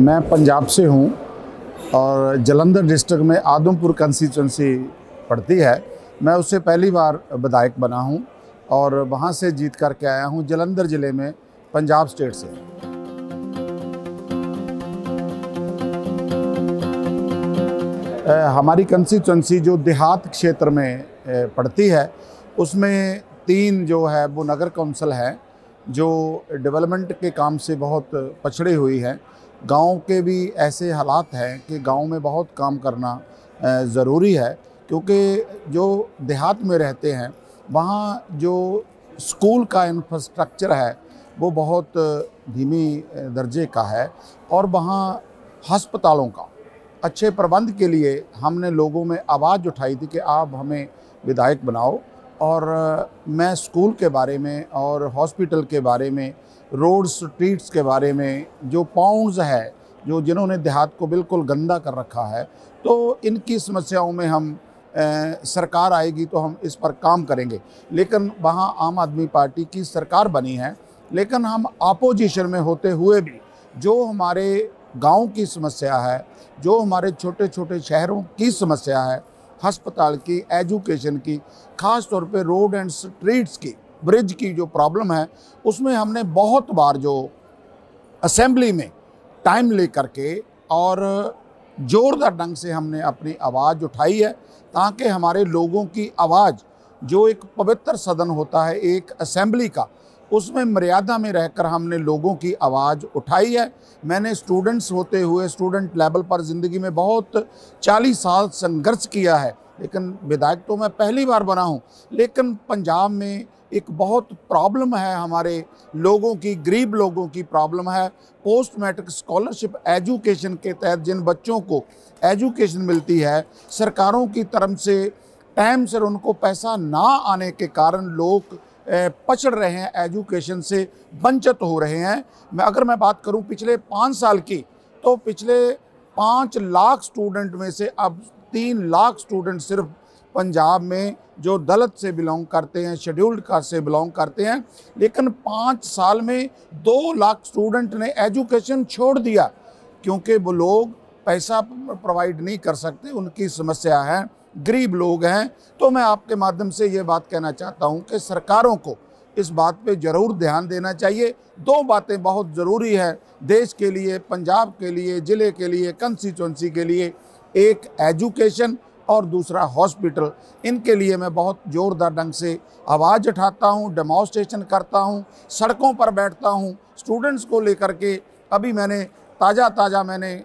मैं पंजाब से हूँ और जलंधर डिस्ट्रिक्ट में आदमपुर कंस्टिट्यूंसी पड़ती है। मैं उससे पहली बार विधायक बना हूँ और वहाँ से जीत करके आया हूँ जलंधर ज़िले में, पंजाब स्टेट से। हमारी कंस्टिट्यूंसी जो देहात क्षेत्र में पड़ती है, उसमें 3 जो है वो नगर कौंसिल हैं जो डेवलपमेंट के काम से बहुत पछड़ी हुई है। गांव के भी ऐसे हालात हैं कि गांव में बहुत काम करना ज़रूरी है, क्योंकि जो देहात में रहते हैं वहाँ जो स्कूल का इंफ्रास्ट्रक्चर है वो बहुत धीमी दर्जे का है और वहाँ अस्पतालों का अच्छे प्रबंध के लिए हमने लोगों में आवाज़ उठाई थी कि आप हमें विधायक बनाओ। और मैं स्कूल के बारे में और हॉस्पिटल के बारे में, रोड स्ट्रीट्स के बारे में, जो पाउंड्स है जो जिन्होंने देहात को बिल्कुल गंदा कर रखा है, तो इनकी समस्याओं में हम सरकार आएगी तो हम इस पर काम करेंगे। लेकिन वहाँ आम आदमी पार्टी की सरकार बनी है, लेकिन हम अपोजिशन में होते हुए भी जो हमारे गांव की समस्या है, जो हमारे छोटे छोटे शहरों की समस्या है, अस्पताल की, एजुकेशन की, ख़ास तौर पे रोड एंड स्ट्रीट्स की, ब्रिज की जो प्रॉब्लम है, उसमें हमने बहुत बार जो असेंबली में टाइम ले करके और ज़ोरदार ढंग से हमने अपनी आवाज़ उठाई है, ताकि हमारे लोगों की आवाज़, जो एक पवित्र सदन होता है एक असेंबली का, उसमें मर्यादा में रहकर हमने लोगों की आवाज़ उठाई है। मैंने स्टूडेंट्स होते हुए स्टूडेंट लेवल पर ज़िंदगी में बहुत 40 साल संघर्ष किया है, लेकिन विधायक तो मैं पहली बार बना हूँ। लेकिन पंजाब में एक बहुत प्रॉब्लम है, हमारे लोगों की, गरीब लोगों की प्रॉब्लम है। पोस्ट मैट्रिक स्कॉलरशिप एजुकेशन के तहत जिन बच्चों को एजुकेशन मिलती है, सरकारों की तरफ से टाइम से उनको पैसा ना आने के कारण लोग पछड़ रहे हैं, एजुकेशन से वंचित हो रहे हैं। अगर मैं बात करूं पिछले 5 साल की, तो पिछले 5 लाख स्टूडेंट में से अब 3 लाख स्टूडेंट सिर्फ पंजाब में जो दलित से बिलोंग करते हैं, शेड्यूल्ड कास्ट से बिलोंग करते हैं। लेकिन 5 साल में 2 लाख स्टूडेंट ने एजुकेशन छोड़ दिया, क्योंकि वो लोग पैसा प्रोवाइड नहीं कर सकते, उनकी समस्या है, गरीब लोग हैं। तो मैं आपके माध्यम से ये बात कहना चाहता हूँ कि सरकारों को इस बात पे ज़रूर ध्यान देना चाहिए। 2 बातें बहुत ज़रूरी है देश के लिए, पंजाब के लिए, ज़िले के लिए, कंस्टिट्यूंसी के लिए, एक एजुकेशन और दूसरा हॉस्पिटल। इनके लिए मैं बहुत ज़ोरदार ढंग से आवाज़ उठाता हूँ, डेमॉन्स्ट्रेशन करता हूँ, सड़कों पर बैठता हूँ स्टूडेंट्स को लेकर के। अभी मैंने ताज़ा मैंने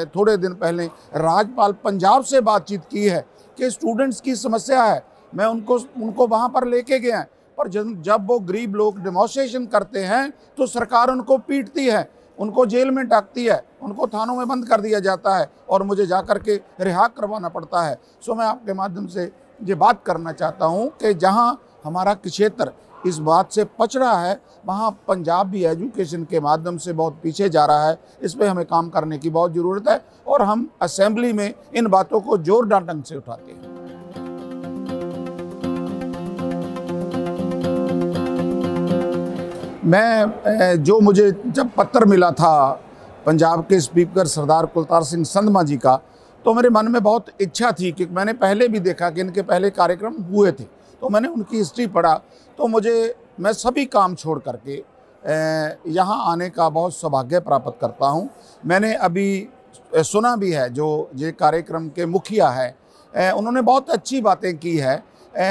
थोड़े दिन पहले राज्यपाल पंजाब से बातचीत की है कि स्टूडेंट्स की समस्या है, मैं उनको वहाँ पर लेके गया। पर जब वो गरीब लोग डेमॉन्स्ट्रेशन करते हैं तो सरकार उनको पीटती है, उनको जेल में डालती है, उनको थानों में बंद कर दिया जाता है और मुझे जा कर के रिहा करवाना पड़ता है। सो मैं आपके माध्यम से ये बात करना चाहता हूँ कि जहाँ हमारा क्षेत्र इस बात से पछड़ा है, वहाँ पंजाब भी एजुकेशन के माध्यम से बहुत पीछे जा रहा है। इस पे हमें काम करने की बहुत ज़रूरत है और हम असेंबली में इन बातों को जोरदार ढंग से उठाते हैं। मैं जो मुझे जब पत्र मिला था पंजाब के स्पीकर सरदार कुलतार सिंह संधमा जी का, तो मेरे मन में बहुत इच्छा थी कि मैंने पहले भी देखा कि इनके पहले कार्यक्रम हुए थे, तो मैंने उनकी हिस्ट्री पढ़ा, तो मैं सभी काम छोड़ करके यहाँ आने का बहुत सौभाग्य प्राप्त करता हूँ। मैंने अभी सुना भी है, जो ये कार्यक्रम के मुखिया है, उन्होंने बहुत अच्छी बातें की है।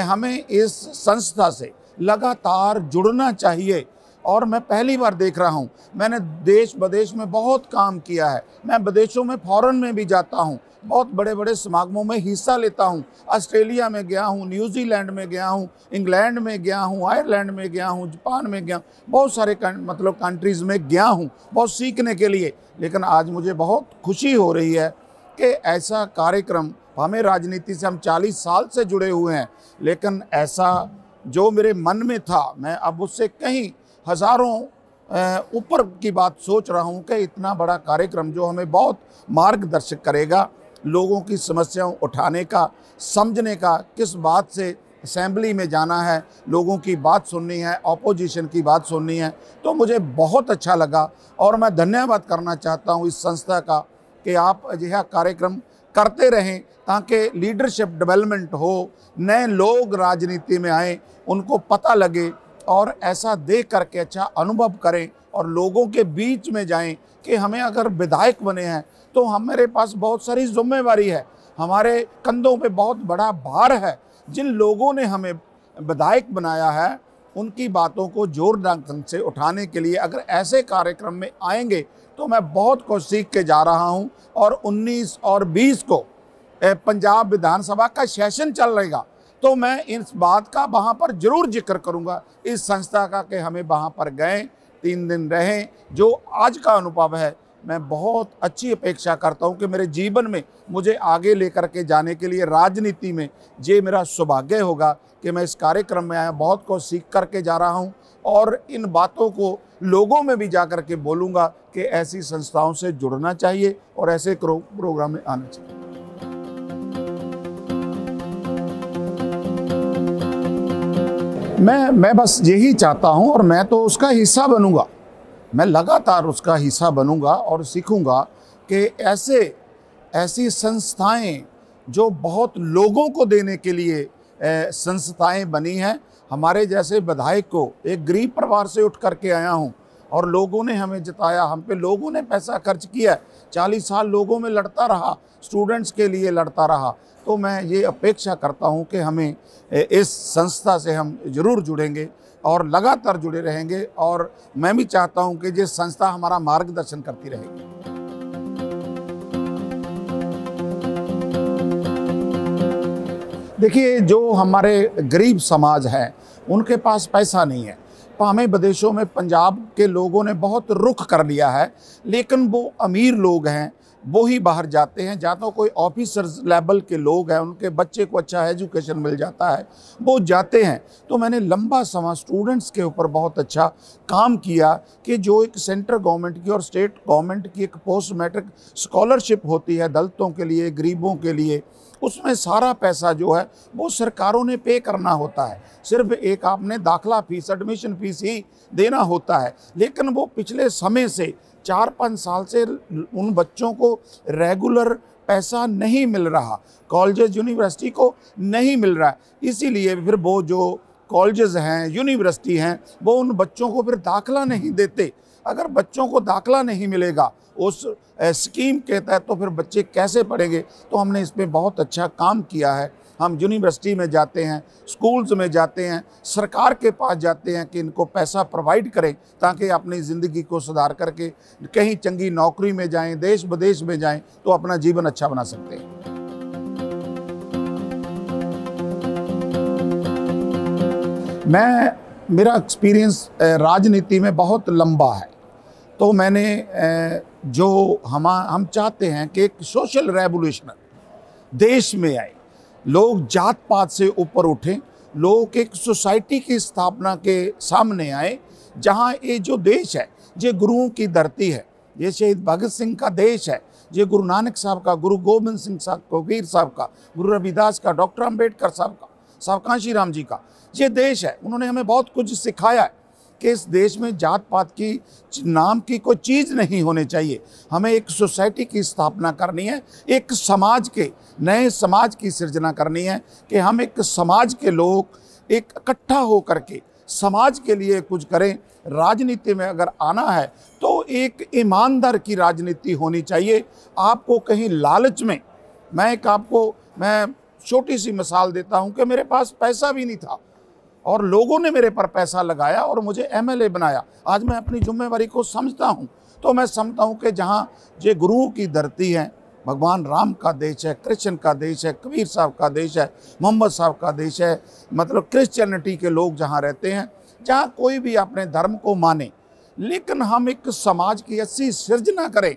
हमें इस संस्था से लगातार जुड़ना चाहिए और मैं पहली बार देख रहा हूँ। मैंने देश विदेश में बहुत काम किया है, मैं विदेशों में, फॉरेन में भी जाता हूँ, बहुत बड़े बड़े समागमों में हिस्सा लेता हूँ। ऑस्ट्रेलिया में गया हूँ, न्यूजीलैंड में गया हूँ, इंग्लैंड में गया हूँ, आयरलैंड में गया हूँ, जापान में गया हूँ, बहुत सारे कंट्रीज़ में गया हूँ बहुत सीखने के लिए। लेकिन आज मुझे बहुत खुशी हो रही है कि ऐसा कार्यक्रम, हमें राजनीति से हम 40 साल से जुड़े हुए हैं, लेकिन ऐसा जो मेरे मन में था, मैं अब उससे कहीं हज़ारों ऊपर की बात सोच रहा हूँ कि इतना बड़ा कार्यक्रम जो हमें बहुत मार्गदर्शक करेगा, लोगों की समस्याओं उठाने का, समझने का, किस बात से असेंबली में जाना है, लोगों की बात सुननी है, ऑपोजिशन की बात सुननी है। तो मुझे बहुत अच्छा लगा और मैं धन्यवाद करना चाहता हूँ इस संस्था का कि आप अजिहा कार्यक्रम करते रहें ताकि लीडरशिप डेवलपमेंट हो, नए लोग राजनीति में आएँ, उनको पता लगे और ऐसा देख करके अच्छा अनुभव करें और लोगों के बीच में जाएं कि हमें अगर विधायक बने हैं तो हमारे पास बहुत सारी जिम्मेवारी है, हमारे कंधों पे बहुत बड़ा भार है। जिन लोगों ने हमें विधायक बनाया है उनकी बातों को जोरदार ढंग से उठाने के लिए अगर ऐसे कार्यक्रम में आएंगे तो मैं बहुत कुछ सीख के जा रहा हूं। और 19 और 20 को पंजाब विधानसभा का सेशन चल रहेगा तो मैं इस बात का वहाँ पर जरूर जिक्र करूँगा इस संस्था का कि हमें वहाँ पर गए, 3 दिन रहें। जो आज का अनुभव है मैं बहुत अच्छी अपेक्षा करता हूँ कि मेरे जीवन में मुझे आगे लेकर के जाने के लिए राजनीति में ये मेरा सौभाग्य होगा कि मैं इस कार्यक्रम में आया, बहुत कुछ सीख करके जा रहा हूँ और इन बातों को लोगों में भी जा कर के बोलूँगा कि ऐसी संस्थाओं से जुड़ना चाहिए और ऐसे प्रोग्राम में आना चाहिए। मैं बस यही चाहता हूँ और मैं तो उसका हिस्सा बनूँगा, मैं लगातार उसका हिस्सा बनूँगा और सीखूँगा कि ऐसी संस्थाएं जो बहुत लोगों को देने के लिए संस्थाएं बनी हैं। हमारे जैसे विधायक को एक गरीब परिवार से उठ करके आया हूँ और लोगों ने हमें जिताया, हम पे लोगों ने पैसा खर्च किया, 40 साल लोगों में लड़ता रहा, स्टूडेंट्स के लिए लड़ता रहा। तो मैं ये अपेक्षा करता हूँ कि हमें इस संस्था से हम ज़रूर जुड़ेंगे और लगातार जुड़े रहेंगे और मैं भी चाहता हूँ कि ये संस्था हमारा मार्गदर्शन करती रहेगी। देखिए, जो हमारे गरीब समाज है उनके पास पैसा नहीं है। हमें विदेशों में पंजाब के लोगों ने बहुत रुख कर लिया है, लेकिन वो अमीर लोग हैं वो ही बाहर जाते हैं। जहाँ तो कोई ऑफिसर्स लेवल के लोग हैं, उनके बच्चे को अच्छा एजुकेशन मिल जाता है, वो जाते हैं। तो मैंने लंबा समय स्टूडेंट्स के ऊपर बहुत अच्छा काम किया कि जो एक सेंट्रल गवर्नमेंट की और स्टेट गवर्नमेंट की एक पोस्ट मैट्रिक स्कॉलरशिप होती है दलितों के लिए, गरीबों के लिए, उसमें सारा पैसा जो है वो सरकारों ने पे करना होता है। सिर्फ एक आपने दाखला फीस, एडमिशन फीस ही देना होता है, लेकिन वो पिछले समय से 4-5 साल से उन बच्चों को रेगुलर पैसा नहीं मिल रहा, कॉलेज यूनिवर्सिटी को नहीं मिल रहा है। इसीलिए फिर वो जो कॉलेजेस हैं, यूनिवर्सिटी हैं, वो उन बच्चों को फिर दाखला नहीं देते। अगर बच्चों को दाखला नहीं मिलेगा उस स्कीम के तहत तो फिर बच्चे कैसे पढ़ेंगे। तो हमने इस पर बहुत अच्छा काम किया है। हम यूनिवर्सिटी में जाते हैं, स्कूल्स में जाते हैं, सरकार के पास जाते हैं कि इनको पैसा प्रोवाइड करें ताकि अपनी ज़िंदगी को सुधार करके कहीं चंगी नौकरी में जाएं, देश विदेश में जाएं तो अपना जीवन अच्छा बना सकते हैं। मेरा एक्सपीरियंस राजनीति में बहुत लंबा है। तो मैंने जो हम चाहते हैं कि एक सोशल रेवोल्यूशन देश में आए, लोग जात पात से ऊपर उठें, लोग एक सोसाइटी की स्थापना के सामने आए जहां ये जो देश है ये गुरुओं की धरती है, ये शहीद भगत सिंह का देश है, ये गुरु नानक साहब का, गुरु गोबिंद सिंह साहब, कबीर साहब का, गुरु रविदास का, डॉक्टर अंबेडकर साहब का, साहब कांशी राम जी का ये देश है। उन्होंने हमें बहुत कुछ सिखाया है कि इस देश में जात पात की नाम की कोई चीज़ नहीं होनी चाहिए। हमें एक सोसाइटी की स्थापना करनी है, एक समाज के नए समाज की सृजना करनी है कि हम एक समाज के लोग एक इकट्ठा हो करके समाज के लिए कुछ करें। राजनीति में अगर आना है तो एक ईमानदार की राजनीति होनी चाहिए। आपको कहीं लालच में, मैं छोटी सी मिसाल देता हूं कि मेरे पास पैसा भी नहीं था और लोगों ने मेरे पर पैसा लगाया और मुझे एमएलए बनाया। आज मैं अपनी जिम्मेवारी को समझता हूं। तो मैं समझता हूं कि जहां ये गुरुओं की धरती है, भगवान राम का देश है, कृष्ण का देश है, कबीर साहब का देश है, मोहम्मद साहब का देश है, मतलब क्रिश्चियनिटी के लोग जहां रहते हैं, जहां कोई भी अपने धर्म को माने, लेकिन हम एक समाज की ऐसी सृजना करें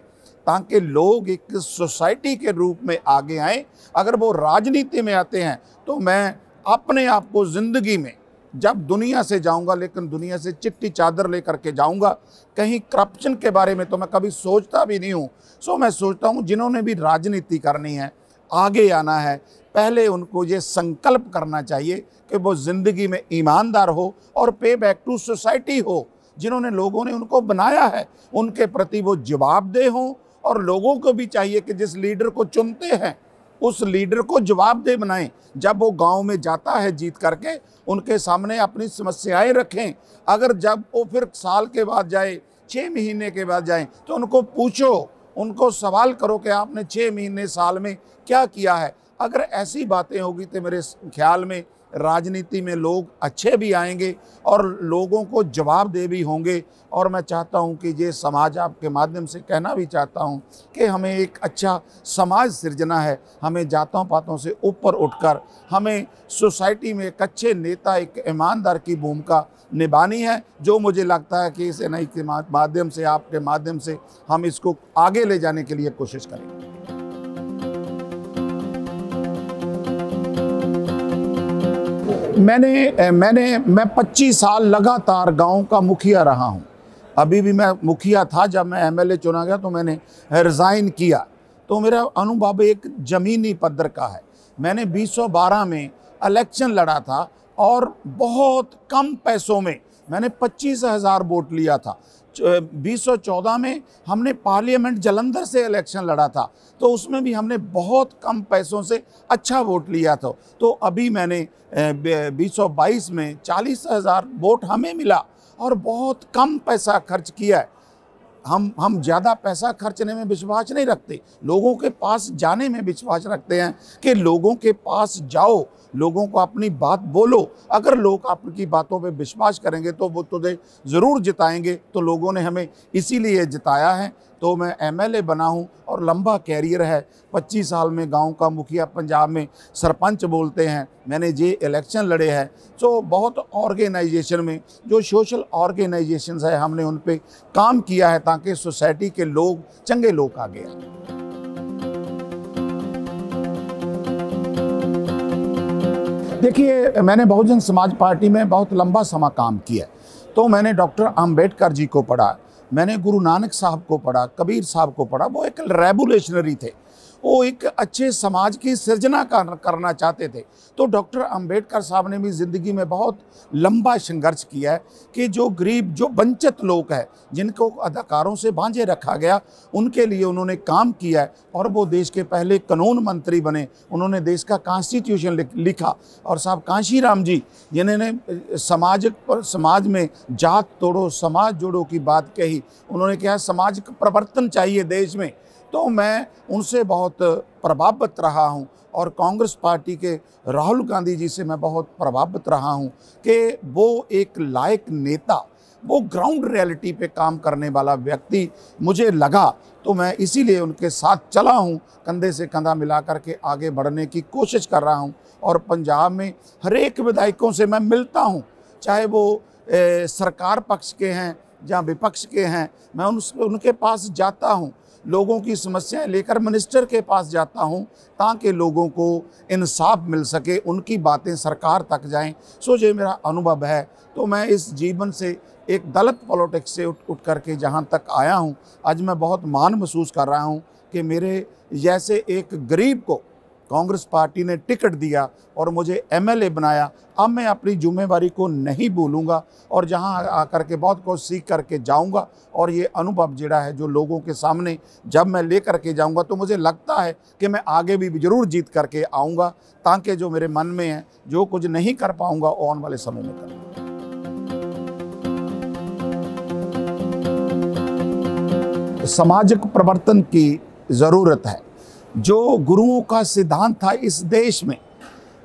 ताकि लोग एक सोसाइटी के रूप में आगे आएँ। अगर वो राजनीति में आते हैं तो मैं अपने आप को ज़िंदगी में जब दुनिया से जाऊंगा, लेकिन दुनिया से चिट्टी चादर लेकर के जाऊंगा। कहीं करप्शन के बारे में तो मैं कभी सोचता भी नहीं हूँ। सो मैं सोचता हूँ जिन्होंने भी राजनीति करनी है, आगे आना है, पहले उनको ये संकल्प करना चाहिए कि वो ज़िंदगी में ईमानदार हो और पे बैक टू सोसाइटी हो। जिन्होंने लोगों ने उनको बनाया है उनके प्रति वो जवाबदेह हों, और लोगों को भी चाहिए कि जिस लीडर को चुनते हैं उस लीडर को जवाबदेह बनाएं। जब वो गांव में जाता है जीत करके, उनके सामने अपनी समस्याएं रखें। अगर जब वो फिर साल के बाद जाए, 6 महीने के बाद जाएं, तो उनको पूछो, उनको सवाल करो कि आपने 6 महीने साल में क्या किया है। अगर ऐसी बातें होगी तो मेरे ख्याल में राजनीति में लोग अच्छे भी आएंगे और लोगों को जवाबदेह भी होंगे। और मैं चाहता हूं कि ये समाज, आपके माध्यम से कहना भी चाहता हूं कि हमें एक अच्छा समाज सिर्जना है। हमें जातों पातों से ऊपर उठकर हमें सोसाइटी में एक अच्छे नेता, एक ईमानदार की भूमिका निभानी है, जो मुझे लगता है कि इस एनआई के माध्यम से, आपके माध्यम से हम इसको आगे ले जाने के लिए कोशिश करेंगे। मैं 25 साल लगातार गांव का मुखिया रहा हूं। अभी भी मैं मुखिया था, जब मैं एमएलए चुना गया तो मैंने रिज़ाइन किया। तो मेरा अनुभव एक ज़मीनी पद्धर का है। मैंने 2012 में इलेक्शन लड़ा था और बहुत कम पैसों में मैंने 25,000 वोट लिया था। 2014 में हमने पार्लियामेंट जालंधर से इलेक्शन लड़ा था, तो उसमें भी हमने बहुत कम पैसों से अच्छा वोट लिया था। तो अभी मैंने 2022 में 40,000 वोट हमें मिला और बहुत कम पैसा खर्च किया है। हम ज़्यादा पैसा खर्चने में विश्वास नहीं रखते, लोगों के पास जाने में विश्वास रखते हैं कि लोगों के पास जाओ, लोगों को अपनी बात बोलो। अगर लोग आपकी बातों पे विश्वास करेंगे तो वो तुझे ज़रूर जिताएंगे। तो लोगों ने हमें इसीलिए जिताया है। तो मैं एमएलए बना हूं और लंबा कैरियर है। 25 साल में गांव का मुखिया, पंजाब में सरपंच बोलते हैं, मैंने ये इलेक्शन लड़े हैं। तो बहुत ऑर्गेनाइजेशन में, जो सोशल ऑर्गेनाइजेशंस है, हमने उन पे काम किया है ताकि सोसाइटी के लोग, चंगे लोग आगे आए। देखिए, मैंने बहुजन समाज पार्टी में बहुत लंबा समय काम किया। तो मैंने डॉक्टर अंबेडकर जी को पढ़ा, मैंने गुरु नानक साहब को पढ़ा, कबीर साहब को पढ़ा। वो एक रेवोल्यूशनरी थे, वो एक अच्छे समाज की सृजना करना चाहते थे। तो डॉक्टर अंबेडकर साहब ने भी ज़िंदगी में बहुत लंबा संघर्ष किया है कि जो गरीब, जो वंचित लोग हैं, जिनको अधिकारों से बांझे रखा गया, उनके लिए उन्होंने काम किया है। और वो देश के पहले कानून मंत्री बने, उन्होंने देश का कॉन्स्टिट्यूशन लिखा। और साहब कांशीराम जी, जिन्होंने समाज में जात तोड़ो समाज जोड़ो की बात कही, उन्होंने कहा समाज का परिवर्तन चाहिए देश में। तो मैं उनसे बहुत प्रभावित रहा हूं और कांग्रेस पार्टी के राहुल गांधी जी से मैं बहुत प्रभावित रहा हूं कि वो एक लायक नेता, वो ग्राउंड रियलिटी पे काम करने वाला व्यक्ति मुझे लगा। तो मैं इसीलिए उनके साथ चला हूं, कंधे से कंधा मिला करके आगे बढ़ने की कोशिश कर रहा हूं। और पंजाब में हर एक विधायकों से मैं मिलता हूं, चाहे वो सरकार पक्ष के हैं या विपक्ष के हैं। मैं उनके पास जाता हूं, लोगों की समस्याएं लेकर मिनिस्टर के पास जाता हूं, ताकि लोगों को इंसाफ मिल सके, उनकी बातें सरकार तक जाएं। सो ये मेरा अनुभव है। तो मैं इस जीवन से, एक दलित पॉलिटिक्स से उठ करके जहां तक आया हूं, आज मैं बहुत मान महसूस कर रहा हूं कि मेरे जैसे एक गरीब को कांग्रेस पार्टी ने टिकट दिया और मुझे एमएलए बनाया। अब मैं अपनी जिम्मेवारी को नहीं भूलूंगा और जहां आकर के बहुत कुछ सीख करके जाऊंगा। और ये अनुभव जड़ा है जो लोगों के सामने जब मैं लेकर के जाऊंगा, तो मुझे लगता है कि मैं आगे भी ज़रूर जीत करके आऊँगा, ताकि जो मेरे मन में है, जो कुछ नहीं कर पाऊँगा, वो आने वाले समय में करूँगा। सामाजिक परिवर्तन की ज़रूरत है। जो गुरुओं का सिद्धांत था इस देश में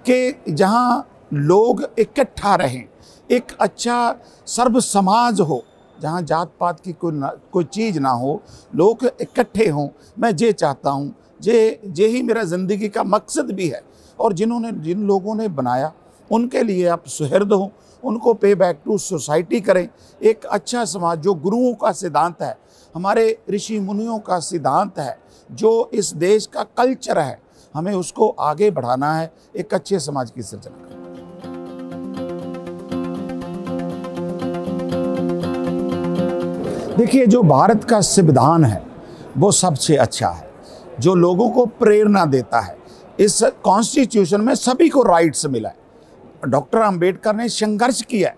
कि जहां लोग इकट्ठा रहें, एक अच्छा सर्व समाज हो, जहां जात पात की कोई चीज़ ना हो, लोग इकट्ठे हों, मैं ये चाहता हूं। ये ही मेरा ज़िंदगी का मकसद भी है। और जिन लोगों ने बनाया, उनके लिए आप सुहृद हों, उनको पे बैक टू सोसाइटी करें। एक अच्छा समाज, जो गुरुओं का सिद्धांत है, हमारे ऋषि मुनियों का सिद्धांत है, जो इस देश का कल्चर है, हमें उसको आगे बढ़ाना है, एक अच्छे समाज की सृजना करना। देखिए, जो भारत का संविधान है वो सबसे अच्छा है, जो लोगों को प्रेरणा देता है। इस कॉन्स्टिट्यूशन में सभी को राइट्स मिला है। डॉक्टर अंबेडकर ने संघर्ष किया है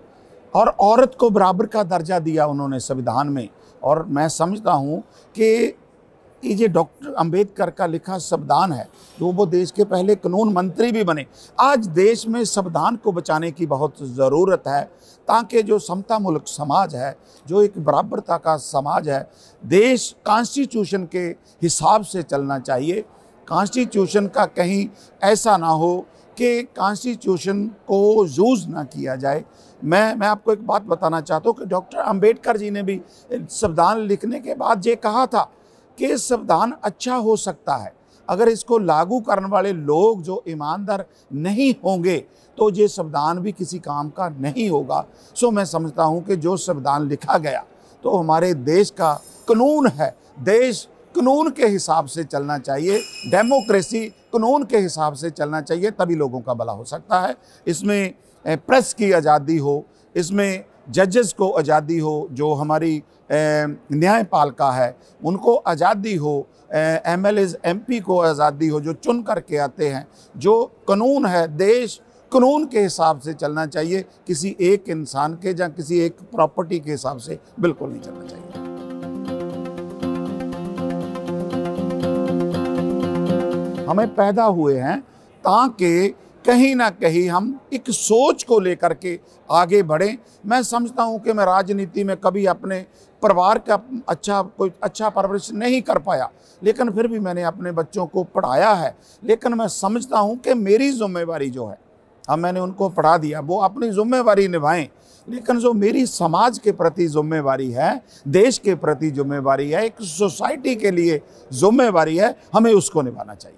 और औरत को बराबर का दर्जा दिया उन्होंने संविधान में। और मैं समझता हूँ कि ये डॉक्टर अंबेडकर का लिखा संविधान है, जो वो देश के पहले कानून मंत्री भी बने। आज देश में संविधान को बचाने की बहुत ज़रूरत है, ताकि जो समता मुल्क समाज है, जो एक बराबरता का समाज है, देश कॉन्स्टिट्यूशन के हिसाब से चलना चाहिए। कॉन्स्टिट्यूशन का कहीं ऐसा ना हो कि कॉन्स्टिट्यूशन को यूज़ ना किया जाए। मैं आपको एक बात बताना चाहता हूँ कि डॉक्टर अंबेडकर जी ने भी संविधान लिखने के बाद ये कहा था कि संविधान अच्छा हो सकता है, अगर इसको लागू करने वाले लोग जो ईमानदार नहीं होंगे तो ये संविधान भी किसी काम का नहीं होगा। सो मैं समझता हूँ कि जो संविधान लिखा गया तो हमारे देश का कानून है, देश कानून के हिसाब से चलना चाहिए, डेमोक्रेसी कानून के हिसाब से चलना चाहिए, तभी लोगों का भला हो सकता है। इसमें प्रेस की आज़ादी हो, इसमें जजेस को आज़ादी हो, जो हमारी न्यायपालिका है उनको आज़ादी हो, MLAs MP को आज़ादी हो जो चुन करके आते हैं। जो कानून है, देश कानून के हिसाब से चलना चाहिए, किसी एक इंसान के या किसी एक प्रॉपर्टी के हिसाब से बिल्कुल नहीं चलना चाहिए। हमें पैदा हुए हैं ताकि कहीं ना कहीं हम एक सोच को लेकर के आगे बढ़ें। मैं समझता हूं कि मैं राजनीति में कभी अपने परिवार का कोई अच्छा परवरिश नहीं कर पाया, लेकिन फिर भी मैंने अपने बच्चों को पढ़ाया है। लेकिन मैं समझता हूं कि मेरी जिम्मेवारी जो है, अब मैंने उनको पढ़ा दिया, वो अपनी जिम्मेवारी निभाएं, लेकिन जो मेरी समाज के प्रति जिम्मेवारी है, देश के प्रति जिम्मेवारी है, एक सोसाइटी के लिए जिम्मेवारी है, हमें उसको निभाना चाहिए।